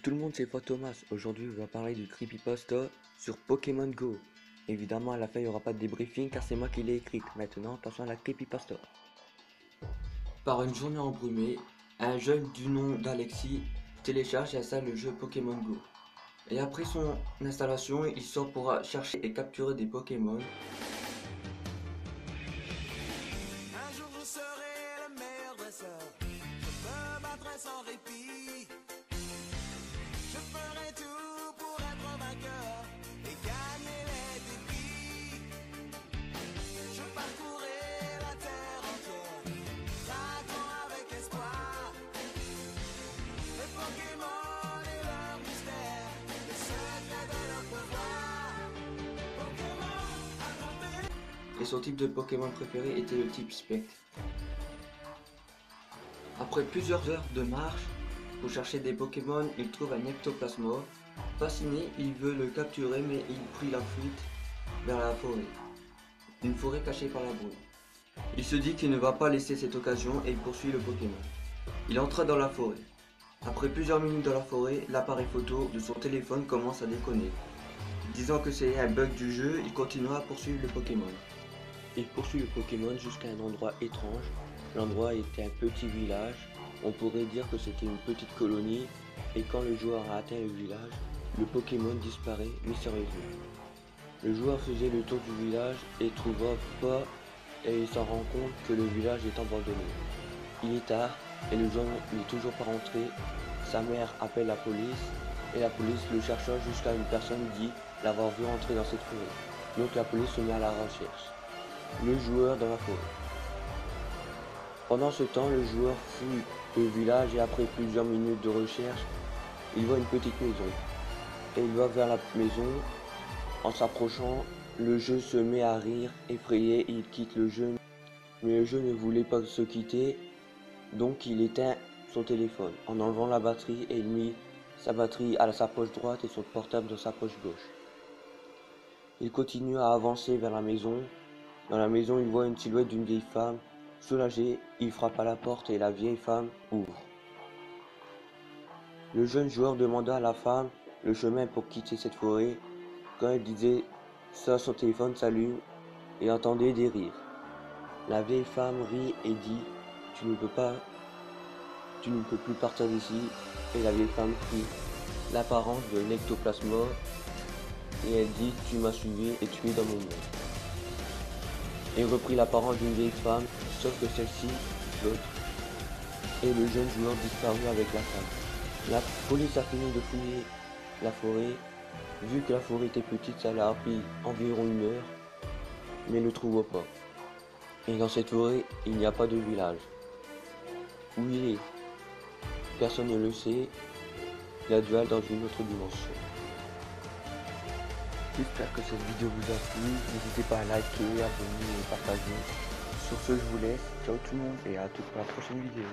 tout le monde, c'est Thomas. Aujourd'hui, on va parler du creepypasta sur Pokémon Go. Évidemment, à la fin, il n'y aura pas de débriefing car c'est moi qui l'ai écrite. Maintenant, attention à la creepypasta. Par une journée embrumée, un jeune du nom d'Alexis télécharge et installe le jeu Pokémon Go. Et après son installation, il sort pour chercher et capturer des Pokémon. Un jour je serai le meilleur dresseur, je me battrai sans répit. Je ferai tout pour être vainqueur et gagner les défis. Je parcourrai la terre entière, traquant avec espoir les Pokémon et leurs mystères, les secrets de leur pouvoir. Pokémon, attrapez. Et son type de Pokémon préféré était le type Spectre. Après plusieurs heures de marche pour chercher des Pokémon, il trouve un Ectoplasma. Fasciné, il veut le capturer mais il prit la fuite vers la forêt. Une forêt cachée par la brume. Il se dit qu'il ne va pas laisser cette occasion et il poursuit le Pokémon. Il entra dans la forêt. Après plusieurs minutes dans la forêt, l'appareil photo de son téléphone commence à déconner. Disant que c'est un bug du jeu, il continua à poursuivre le Pokémon. Il poursuit le Pokémon jusqu'à un endroit étrange. L'endroit était un petit village. On pourrait dire que c'était une petite colonie. Et quand le joueur a atteint le village, le Pokémon disparaît mystérieusement. Le joueur faisait le tour du village et trouva pas et il s'en rend compte que le village est abandonné. Il est tard et le joueur n'est toujours pas rentré. Sa mère appelle la police et la police le chercha jusqu'à une personne dit l'avoir vu entrer dans cette forêt. Donc la police se met à la recherche. Le joueur dans la forêt. Pendant ce temps, le joueur fouille le village et après plusieurs minutes de recherche, il voit une petite maison. Et il va vers la maison. En s'approchant, le jeu se met à rire, effrayé, il quitte le jeu. Mais le jeu ne voulait pas se quitter, donc il éteint son téléphone en enlevant la batterie et il mit sa batterie à sa poche droite et son portable dans sa poche gauche. Il continue à avancer vers la maison. Dans la maison, il voit une silhouette d'une vieille femme. Soulagé, il frappe à la porte et la vieille femme ouvre. Le jeune joueur demanda à la femme le chemin pour quitter cette forêt. Quand elle disait ça, son téléphone s'allume et entendait des rires. La vieille femme rit et dit « Tu ne peux plus partir d'ici » et la vieille femme prit l'apparence de l'ectoplasma et elle dit « Tu m'as suivi et tu es dans mon monde » et reprit l'apparence d'une vieille femme, sauf que celle-ci, l'autre, et le jeune joueur disparut avec la femme. La police a fini de fouiller la forêt. Vu que la forêt était petite, ça leur a pris environ 1 heure, mais ne trouva pas. Et dans cette forêt, il n'y a pas de village. Où il est? Personne ne le sait. Il a dû aller dans une autre dimension. J'espère que cette vidéo vous a plu. N'hésitez pas à liker, abonner et partager. Sur ce, je vous laisse. Ciao tout le monde et à toutes pour la prochaine vidéo.